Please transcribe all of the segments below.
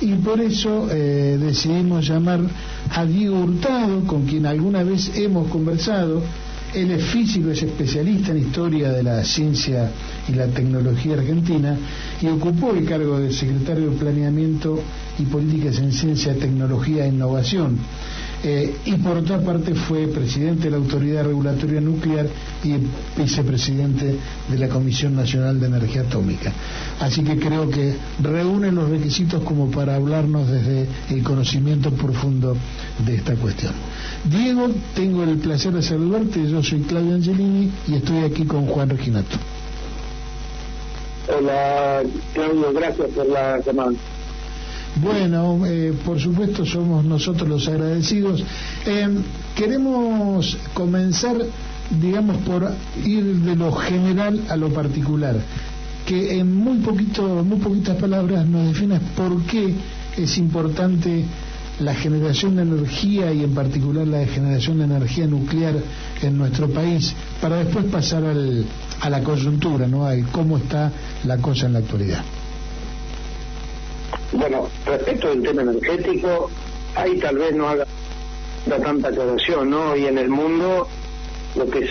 y por eso decidimos llamar a Diego Hurtado, con quien alguna vez hemos conversado. Él es físico, es especialista en historia de la ciencia y la tecnología argentina y ocupó el cargo de secretario de Planeamiento y Políticas en Ciencia, Tecnología e Innovación. Y por otra parte fue presidente de la Autoridad Regulatoria Nuclear y vicepresidente de la Comisión Nacional de Energía Atómica. Así que creo que reúne los requisitos como para hablarnos desde el conocimiento profundo de esta cuestión. Diego, tengo el placer de saludarte. Yo soy Claudio Angelini y estoy aquí con Juan Reginato. Hola Claudio, gracias por la llamada. Bueno, por supuesto somos nosotros los agradecidos. Queremos comenzar, digamos, por ir de lo general a lo particular, que en muy poquitas palabras nos definas por qué es importante la generación de energía y en particular la generación de energía nuclear en nuestro país, para después pasar a la coyuntura, ¿no? A cómo está la cosa en la actualidad. Bueno, respecto del tema energético, ahí tal vez no haga tanta aclaración, ¿no? Y en el mundo lo que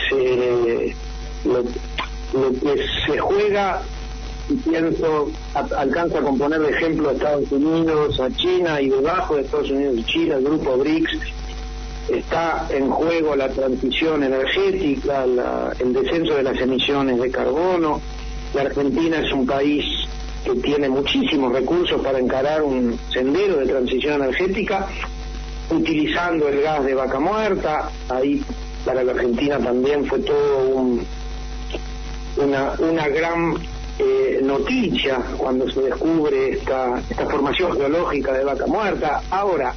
se juega, y pienso, alcanza a componer de ejemplo a Estados Unidos, a China, y debajo de Estados Unidos y China, el grupo BRICS, está en juego la transición energética, el descenso de las emisiones de carbono. La Argentina es un país que tiene muchísimos recursos para encarar un sendero de transición energética, utilizando el gas de vaca muerta. Ahí para la Argentina también fue todo una gran noticia cuando se descubre esta formación geológica de vaca muerta. Ahora,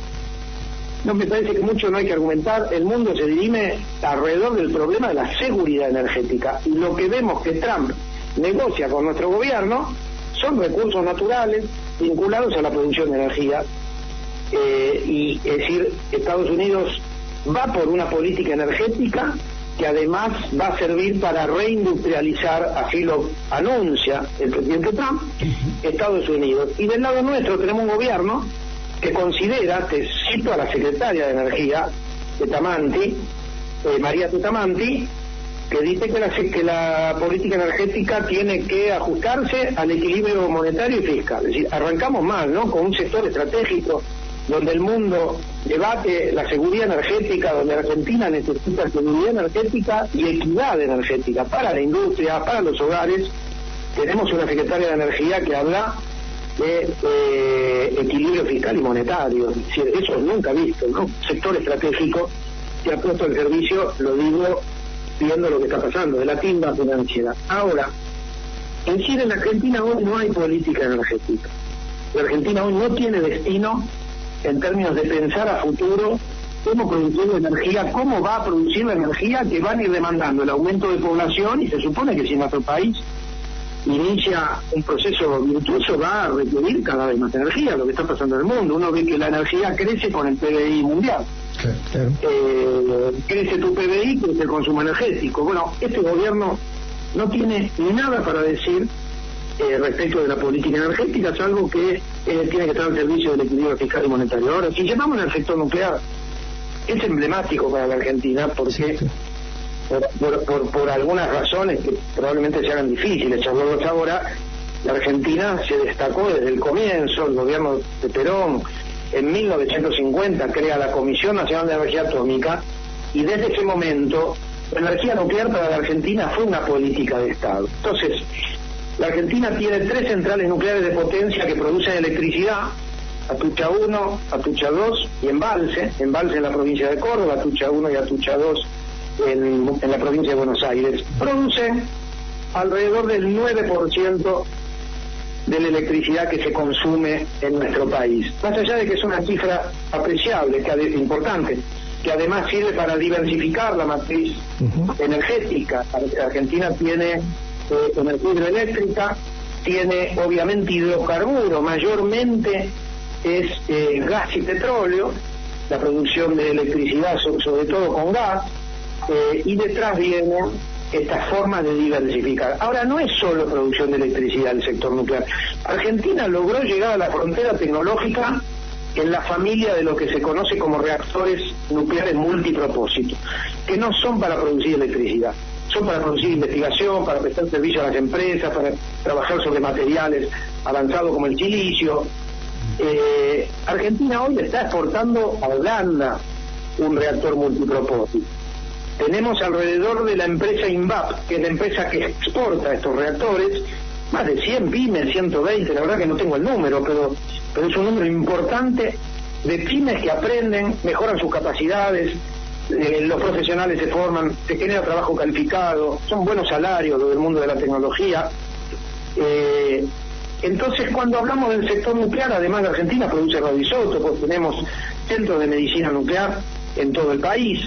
no me parece que mucho no hay que argumentar. El mundo se dirime alrededor del problema de la seguridad energética, y lo que vemos que Trump negocia con nuestro gobierno son recursos naturales vinculados a la producción de energía, y es decir, Estados Unidos va por una política energética que además va a servir para reindustrializar, así lo anuncia el presidente Trump, Estados Unidos. Y del lado nuestro tenemos un gobierno que considera, te cito a la secretaria de Energía, María Tetamanti, que dice que la política energética tiene que ajustarse al equilibrio monetario y fiscal. Es decir, arrancamos mal, ¿no? Con un sector estratégico donde el mundo debate la seguridad energética, donde Argentina necesita seguridad energética y equidad energética para la industria, para los hogares. Tenemos una secretaria de Energía que habla de equilibrio fiscal y monetario. Es decir, eso nunca visto, ¿no? Sector estratégico que ha puesto el servicio, lo digo viendo lo que está pasando, de la timba financiera. Ahora, en Chile, en Argentina hoy no hay política energética. La Argentina hoy no tiene destino en términos de pensar a futuro cómo producir energía, cómo va a producir la energía que van a ir demandando el aumento de población, y se supone que si nuestro país inicia un proceso virtuoso va a requerir cada vez más energía, lo que está pasando en el mundo. Uno ve que la energía crece con el PBI mundial. Claro. Crece tu PBI, crece el consumo energético. Bueno, este gobierno no tiene nada para decir respecto de la política energética, salvo que tiene que estar al servicio del equilibrio fiscal y monetario. Ahora, si llamamos al sector nuclear, es emblemático para la Argentina porque por algunas razones que probablemente se hagan difíciles charlarlos ahora, la Argentina se destacó desde el comienzo. El gobierno de Perón en 1950 crea la Comisión Nacional de Energía Atómica, y desde ese momento la energía nuclear para la Argentina fue una política de Estado. Entonces, la Argentina tiene 3 centrales nucleares de potencia que producen electricidad: Atucha 1, Atucha 2 y Embalse en la provincia de Córdoba, Atucha 1 y Atucha 2 en la provincia de Buenos Aires. Producen alrededor del 9% de la electricidad que se consume en nuestro país. Más allá de que es una cifra apreciable, importante, que además sirve para diversificar la matriz energética. Argentina tiene energía hidroeléctrica, tiene obviamente hidrocarburos, mayormente es gas y petróleo, la producción de electricidad sobre todo con gas, y detrás viene estas formas de diversificar. Ahora, no es solo producción de electricidad el sector nuclear. Argentina logró llegar a la frontera tecnológica en la familia de lo que se conoce como reactores nucleares multipropósito, que no son para producir electricidad, son para producir investigación, para prestar servicio a las empresas, para trabajar sobre materiales avanzados como el silicio. Argentina hoy está exportando a Holanda un reactor multipropósito. Tenemos alrededor de la empresa INVAP, que es la empresa que exporta estos reactores, más de 100 pymes, 120, la verdad que no tengo el número, pero es un número importante de pymes que aprenden, mejoran sus capacidades, los profesionales se forman, se genera trabajo calificado, son buenos salarios los del mundo de la tecnología. Entonces, cuando hablamos del sector nuclear, además de Argentina produce radioisótopos, tenemos centros de medicina nuclear en todo el país.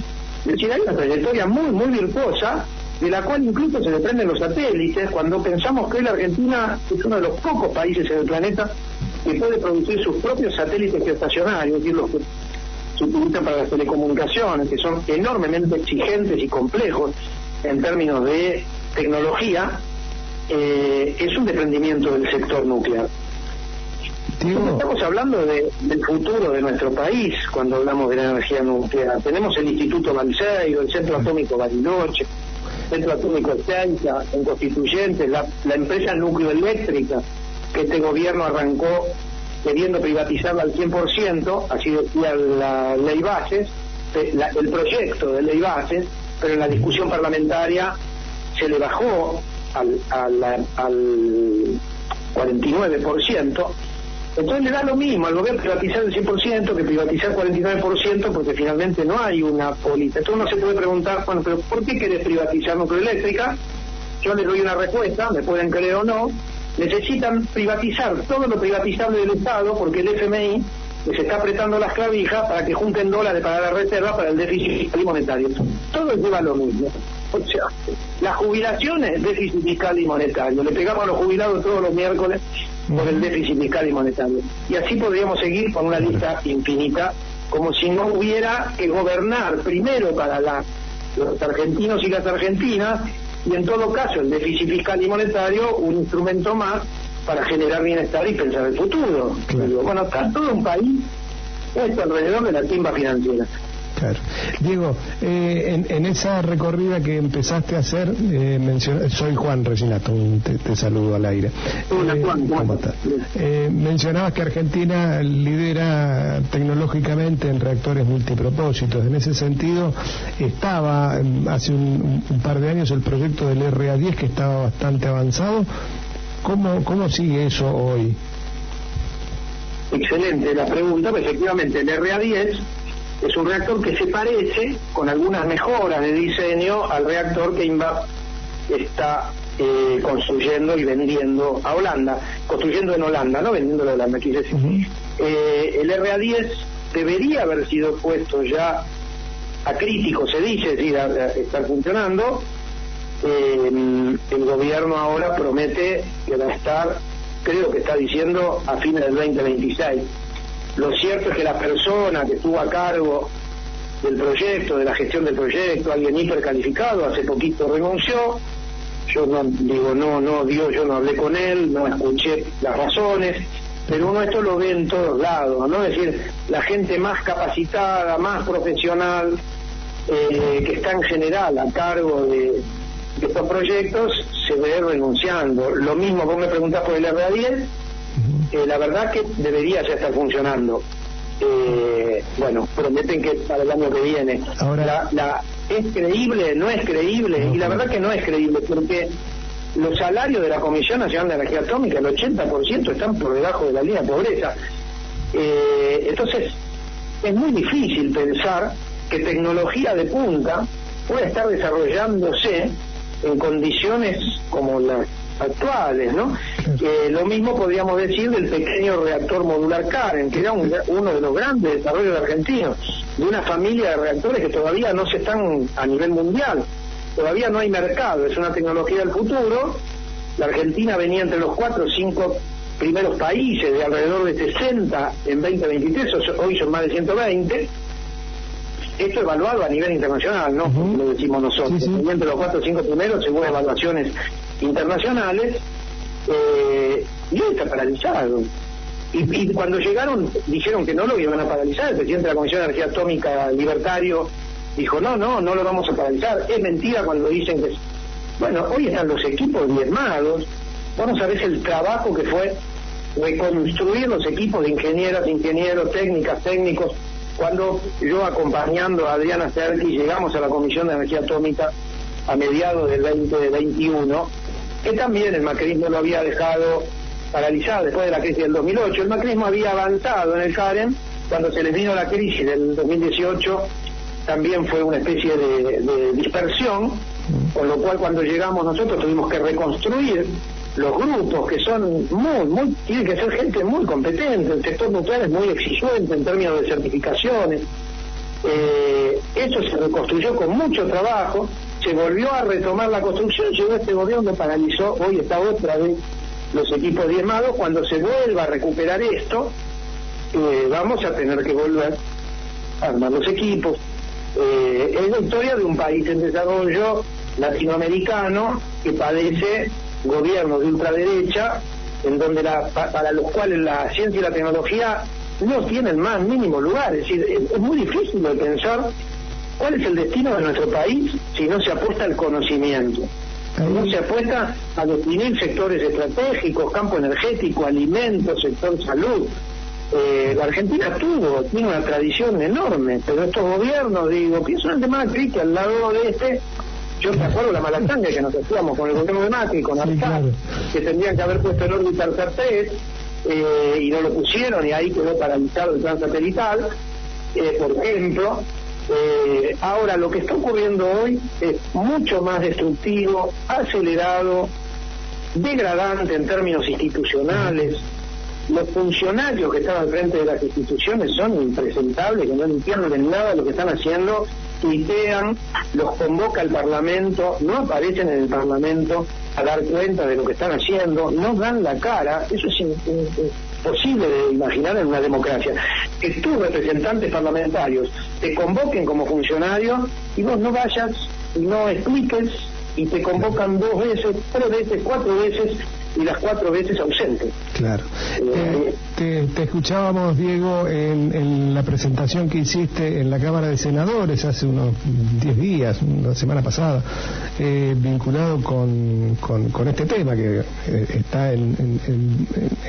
Es decir, hay una trayectoria muy, muy virtuosa, de la cual incluso se desprenden los satélites, cuando pensamos que hoy la Argentina es uno de los pocos países en el planeta que puede producir sus propios satélites geoestacionarios, es decir, los que se utilizan para las telecomunicaciones, que son enormemente exigentes y complejos en términos de tecnología. Es un desprendimiento del sector nuclear. Estamos hablando del futuro de nuestro país cuando hablamos de la energía nuclear. Tenemos el Instituto Balseiro, el Centro Atómico Bariloche, el Centro Atómico Ezeiza, en Constituyentes, la empresa nucleoeléctrica, que este gobierno arrancó queriendo privatizarla al 100%, así decía la ley Bases, el proyecto de ley Bases, pero en la discusión parlamentaria se le bajó al 49%. Entonces le da lo mismo al gobierno privatizar el 100% que privatizar el 49%, porque finalmente no hay una política. Entonces uno se puede preguntar, bueno, pero ¿por qué querés privatizar nucleoeléctrica? Yo les doy una respuesta, me pueden creer o no. Necesitan privatizar todo lo privatizable del Estado, porque el FMI les está apretando las clavijas para que junten dólares para la reserva, para el déficit fiscal y monetario. Todo lleva lo mismo. O sea, las jubilaciones, déficit fiscal y monetario. Le pegamos a los jubilados todos los miércoles por el déficit fiscal y monetario. Y así podríamos seguir con una lista infinita, como si no hubiera que gobernar primero para los argentinos y las argentinas, y en todo caso el déficit fiscal y monetario un instrumento más para generar bienestar y pensar el futuro. Claro. Bueno, está todo un país puesto alrededor de la timba financiera. Claro. Diego, en esa recorrida que empezaste a hacer, soy Juan Reginato, te saludo al aire. Hola Juan, ¿cómo estás? Mencionabas que Argentina lidera tecnológicamente en reactores multipropósitos. En ese sentido, estaba hace un par de años el proyecto del RA10, que estaba bastante avanzado. ¿Cómo sigue eso hoy? Excelente la pregunta. Efectivamente, el RA10 es un reactor que se parece, con algunas mejoras de diseño, al reactor que INVAP está construyendo y vendiendo a Holanda. Construyendo en Holanda, no vendiendo a Holanda, quise decir. El RA10 debería haber sido puesto ya a crítico, se dice, es decir, a estar funcionando. El gobierno ahora promete que va a estar, creo que está diciendo, a fines del 2026. Lo cierto es que la persona que estuvo a cargo del proyecto, de la gestión del proyecto, alguien hipercalificado, hace poquito renunció. Yo yo no hablé con él, no escuché las razones, pero uno esto lo ve en todos lados, ¿no? Es decir, la gente más capacitada, más profesional, que está en general a cargo de estos proyectos, se ve renunciando. Lo mismo, vos me preguntás por el RA10, la verdad que debería ya estar funcionando. Bueno, prometen que para el año que viene. Ahora, ¿es creíble? ¿No es creíble? Y la verdad que no es creíble, porque los salarios de la Comisión Nacional de Energía Atómica, el 80% están por debajo de la línea de pobreza. Entonces, es muy difícil pensar que tecnología de punta pueda estar desarrollándose en condiciones como las actuales, ¿no? Lo mismo podríamos decir del pequeño reactor modular Karen, que era uno de los grandes desarrollos argentinos, de una familia de reactores que todavía no se están a nivel mundial, todavía no hay mercado, es una tecnología del futuro. La Argentina venía entre los 4 o 5 primeros países, de alrededor de 60 en 2023, hoy son más de 120. esto evaluado a nivel internacional, ¿no? Lo decimos nosotros. Sí, sí. Entre los 4 o 5 primeros, según evaluaciones internacionales, y hoy está paralizado. Y cuando llegaron, dijeron que no lo iban a paralizar. El presidente de la Comisión de Energía Atómica, libertario, dijo, no lo vamos a paralizar. Es mentira cuando dicen que... Bueno, hoy están los equipos diezmados. Vos no sabés el trabajo que fue reconstruir los equipos de ingenieros, técnicos. Cuando yo, acompañando a Adriana Cerqui, llegamos a la Comisión de Energía Atómica a mediados del 2021, que también el macrismo lo había dejado paralizado después de la crisis del 2008. El macrismo había avanzado en el CAREN. Cuando se les vino la crisis del 2018, también fue una especie de dispersión, con lo cual cuando llegamos nosotros tuvimos que reconstruir los grupos, que son tiene que ser gente muy competente. El sector nuclear es muy exigente en términos de certificaciones. Eso se reconstruyó con mucho trabajo, se volvió a retomar la construcción, llegó este gobierno, paralizó. Hoy está otra vez los equipos diezmados. Cuando se vuelva a recuperar esto, vamos a tener que volver a armar los equipos. Es la historia de un país en desarrollo latinoamericano que padece gobiernos de ultraderecha, en donde para los cuales la ciencia y la tecnología no tienen más mínimo lugar. Es decir, es muy difícil de pensar cuál es el destino de nuestro país si no se apuesta al conocimiento, no se apuesta a definir sectores estratégicos, campo energético, alimentos, sector salud. La Argentina tiene una tradición enorme, pero estos gobiernos, pienso en el de Macri, que al lado de este, yo me acuerdo la malatanga que nos hacíamos con el gobierno de Macri, con Arcad, claro, que tendrían que haber puesto en órbita el Sartés, y no lo pusieron, y ahí quedó paralizado el plan satelital, por ejemplo. Ahora lo que está ocurriendo hoy es mucho más destructivo, acelerado, degradante en términos institucionales. Los funcionarios que están al frente de las instituciones son impresentables, que no entienden nada de lo que están haciendo, tuitean, los convoca el Parlamento, no aparecen en el Parlamento a dar cuenta de lo que están haciendo, no dan la cara. Eso es imposible de imaginar en una democracia. Que tus representantes parlamentarios te convoquen como funcionario y vos no vayas y no expliques, y te convocan 2 veces, 3 veces, 4 veces, y las 4 veces ausentes. Claro. Te escuchábamos, Diego, en la presentación que hiciste en la Cámara de Senadores hace unos 10 días, una semana pasada, vinculado con este tema que está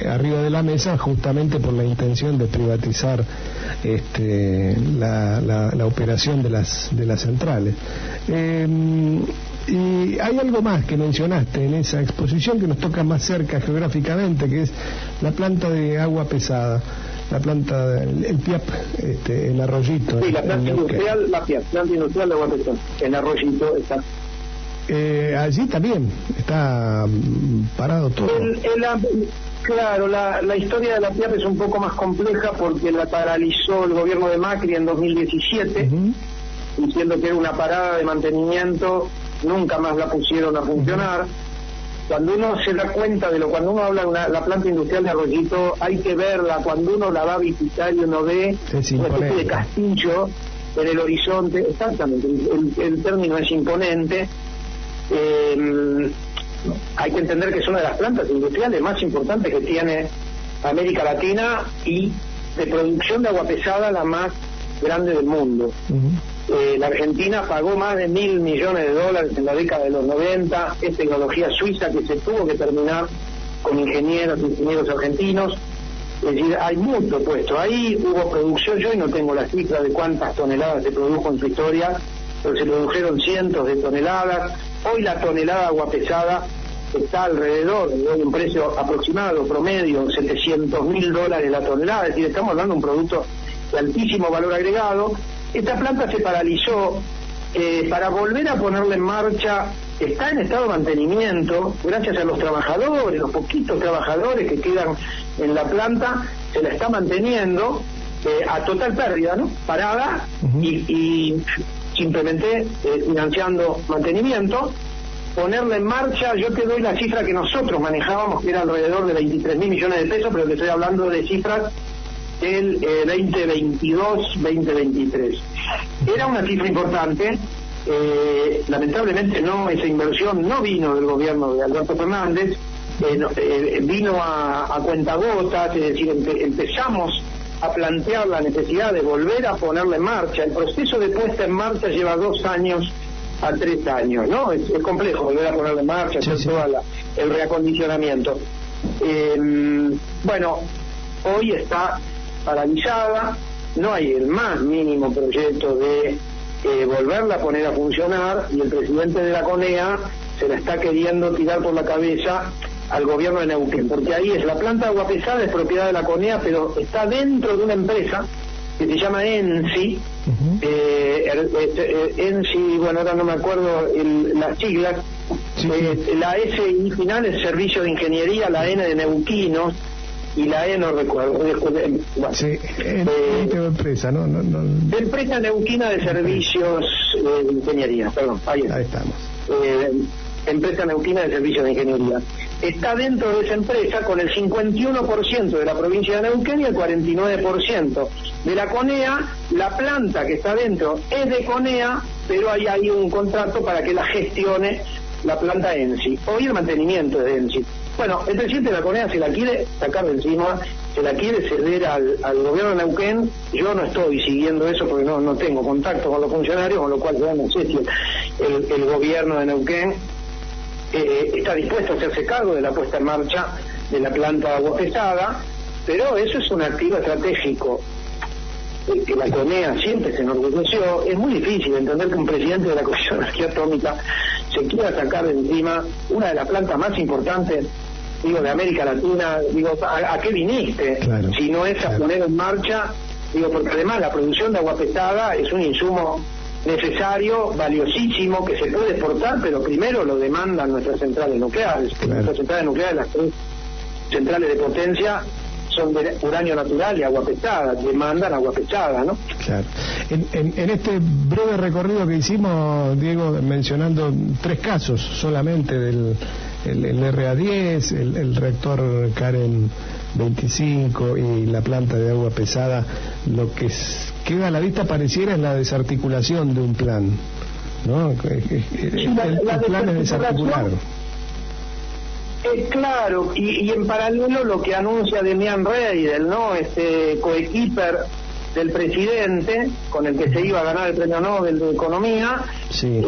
arriba de la mesa, justamente por la intención de privatizar la operación de las centrales. Y hay algo más que mencionaste en esa exposición que nos toca más cerca geográficamente, que es la planta de agua pesada, la planta, el PIAP, en Arroyito. Sí, la planta industrial, la PIAP, planta industrial de agua pesada, en Arroyito está. Allí también está parado todo. Claro, la historia de la PIAP es un poco más compleja porque la paralizó el gobierno de Macri en 2017, diciendo que era una parada de mantenimiento. Nunca más la pusieron a funcionar. Cuando uno se da cuenta cuando uno habla de la planta industrial de Arroyito, hay que verla. Cuando uno la va a visitar y uno ve una especie de castillo en el horizonte. Exactamente, el término es imponente. Hay que entender que es una de las plantas industriales más importantes que tiene América Latina, y de producción de agua pesada la más grande del mundo. La Argentina pagó más de $1.000 millones en la década de los 90. Es tecnología suiza que se tuvo que terminar con ingenieros argentinos. Es decir, hay mucho puesto. Ahí hubo producción, yo hoy no tengo la cifra de cuántas toneladas se produjo en su historia, pero se produjeron cientos de toneladas. Hoy la tonelada de agua pesada está alrededor de un precio aproximado, promedio, $700.000 la tonelada. Es decir, estamos hablando de un producto de altísimo valor agregado. Esta planta se paralizó. Para volver a ponerla en marcha, está en estado de mantenimiento, gracias a los trabajadores, los poquitos trabajadores que quedan en la planta, se la está manteniendo a total pérdida, ¿no? Parada, y simplemente financiando mantenimiento. Ponerla en marcha, yo te doy la cifra que nosotros manejábamos, que era alrededor de 23.000 millones de pesos, pero te estoy hablando de cifras del 2022-2023. Era una cifra importante. Lamentablemente esa inversión no vino del gobierno de Alberto Fernández, vino a cuentagotas, es decir, empezamos a plantear la necesidad de volver a ponerla en marcha. El proceso de puesta en marcha lleva 2 años a 3 años, ¿no? Es complejo volver a ponerla en marcha, hacer todo el reacondicionamiento. Bueno, hoy está paralizada, no hay el más mínimo proyecto de volverla a poner a funcionar, y el presidente de la CONEA se la está queriendo tirar por la cabeza al gobierno de Neuquén, porque ahí la planta de agua pesada es propiedad de la CONEA, pero está dentro de una empresa que se llama ENSI. ENSI, bueno, ahora no me acuerdo las siglas. La SI final es Servicio de Ingeniería, la N de Neuquinos, y la E no recuerdo. Bueno, sí, empresa, ¿no? Empresa Neuquina de Servicios de Ingeniería, perdón, ahí estamos. Empresa Neuquina de Servicios de Ingeniería. Está dentro de esa empresa con el 51% de la provincia de Neuquén y el 49% de la CONEA. La planta que está dentro es de CONEA, pero hay un contrato para que la gestione la planta ENSI. Hoy el mantenimiento es de ENSI. Bueno, el presidente de la CONEA se la quiere sacar de encima, se la quiere ceder al gobierno de Neuquén. Yo no estoy siguiendo eso porque no tengo contacto con los funcionarios, con lo cual yo no sé si el gobierno de Neuquén está dispuesto a hacerse cargo de la puesta en marcha de la planta de agua pesada, pero eso es un activo estratégico que la CONEA siempre se enorgulleció. Es muy difícil entender que un presidente de la Comisión de Energía Atómica se quiera sacar de encima una de las plantas más importantes, de América Latina. ¿A qué viniste? Claro, si no es a poner en marcha, porque además la producción de agua pesada es un insumo necesario, valiosísimo, que se puede exportar, pero primero lo demandan nuestras centrales nucleares. Claro. Nuestras centrales nucleares, las 3 centrales de potencia, son de uranio natural y agua pesada, demandan agua pesada, ¿no? Claro. En este breve recorrido que hicimos, Diego, mencionando 3 casos solamente del el RA10, el reactor Karen 25 y la planta de agua pesada, lo que queda a la vista pareciera es la desarticulación de un plan, ¿no? El plan es desarticular. Claro, y en paralelo lo que anuncia Demian Reidel, ¿no? Coequiper del presidente, con el que se iba a ganar el premio Nobel de Economía, sí.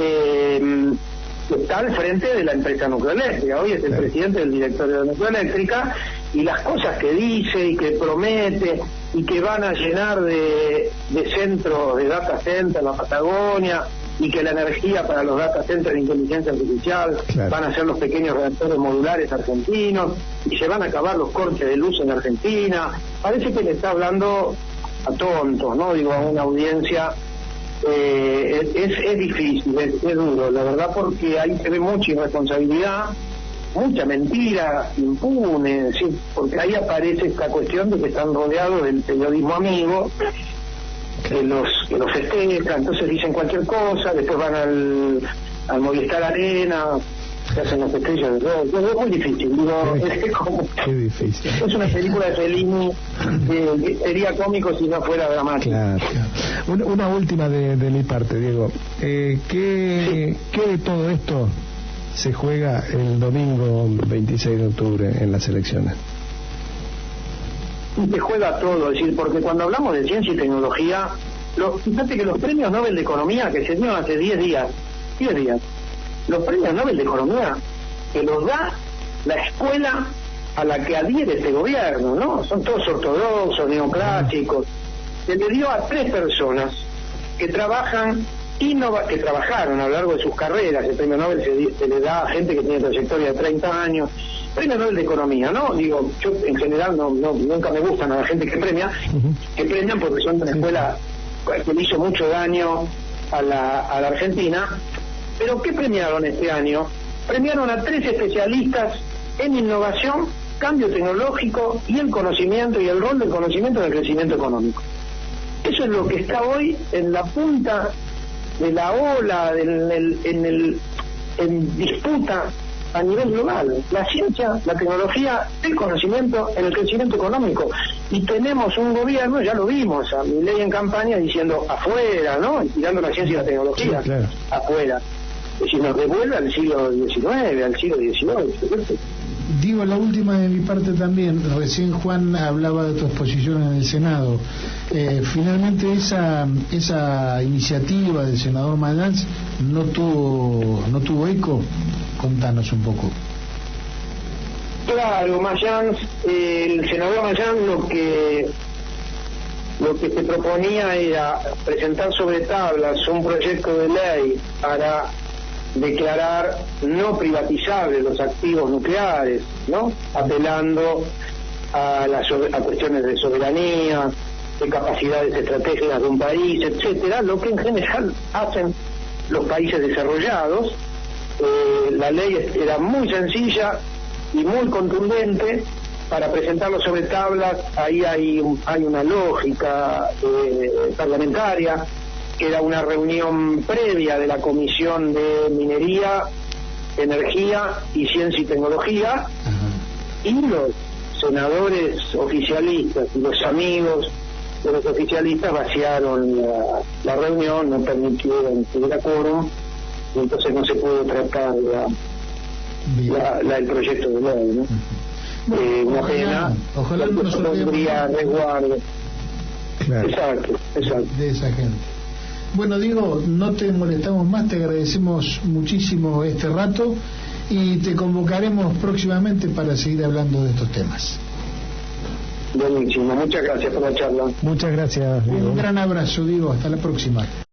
Está al frente de la empresa nucleoeléctrica. Hoy es el presidente del directorio de nucleoeléctrica, y las cosas que dice y que promete y que van a llenar de centros de data center en la Patagonia, y que la energía para los data centers de inteligencia artificial van a ser los pequeños reactores modulares argentinos, y se van a acabar los cortes de luz en Argentina. Parece que le está hablando a tontos, ¿no? A una audiencia. Es difícil, es duro, la verdad, porque ahí se ve mucha irresponsabilidad, mucha mentira impune, ¿sí? Porque ahí aparece esta cuestión de que están rodeados del periodismo amigo, que los festeja, entonces dicen cualquier cosa, después van al Movistar Arena, se hacen las estrellas de rock. Es muy difícil, qué difícil. Es una película de Fellini que sería cómico si no fuera dramático. Claro. Una última de mi parte, Diego. ¿Qué de todo esto se juega el domingo 26 de octubre en las elecciones? Y se juega todo, es decir, porque cuando hablamos de ciencia y tecnología, fíjate que los premios Nobel de Economía que se dieron hace 10 días, los premios Nobel de Economía que los da la escuela a la que adhiere este gobierno, ¿no? Son todos ortodoxos, neoclásicos. Se le dio a 3 personas que trabajaron a lo largo de sus carreras. El premio Nobel se le da a gente que tiene trayectoria de 30 años. Premio Nobel de Economía, ¿no? Yo en general nunca me gustan a la gente que premia, que premian porque son de una escuela que le hizo mucho daño a la Argentina. Pero ¿qué premiaron este año? Premiaron a 3 especialistas en innovación, cambio tecnológico y el conocimiento, y el rol del conocimiento en el crecimiento económico. Eso es lo que está hoy en la punta de la ola, en disputa a nivel global. La ciencia, la tecnología, el conocimiento en el crecimiento económico. Y tenemos un gobierno, ya lo vimos, a Milei en campaña diciendo afuera, ¿no? Y tirando la ciencia y la tecnología, sí, claro, afuera. Es decir, nos devuelve al siglo XIX, al siglo XVIII. Digo, la última de mi parte también. Recién Juan hablaba de tu exposición en el Senado. Finalmente esa iniciativa del senador Mayans no tuvo eco. Contanos un poco. Claro, Mayans, el senador Mayans lo que se proponía era presentar sobre tablas un proyecto de ley para declarar no privatizables los activos nucleares, ¿no? Apelando a cuestiones de soberanía, de capacidades estratégicas de un país, etcétera, lo que en general hacen los países desarrollados. La ley era muy sencilla y muy contundente para presentarlo sobre tablas. Ahí hay una lógica parlamentaria, que era una reunión previa de la Comisión de Minería, Energía y Ciencia y Tecnología. Y los senadores oficialistas y los amigos de los oficialistas vaciaron la reunión, no permitieron que hubiera quórum, y entonces no se pudo tratar el proyecto de ley, ¿no? Una pena. Ojalá no nos pondría resguardo. claro. Exacto. De esa gente. Bueno, Diego, no te molestamos más, te agradecemos muchísimo este rato y te convocaremos próximamente para seguir hablando de estos temas. Buenísimo, muchas gracias por la charla. Muchas gracias, Diego. Un gran abrazo, Diego, hasta la próxima.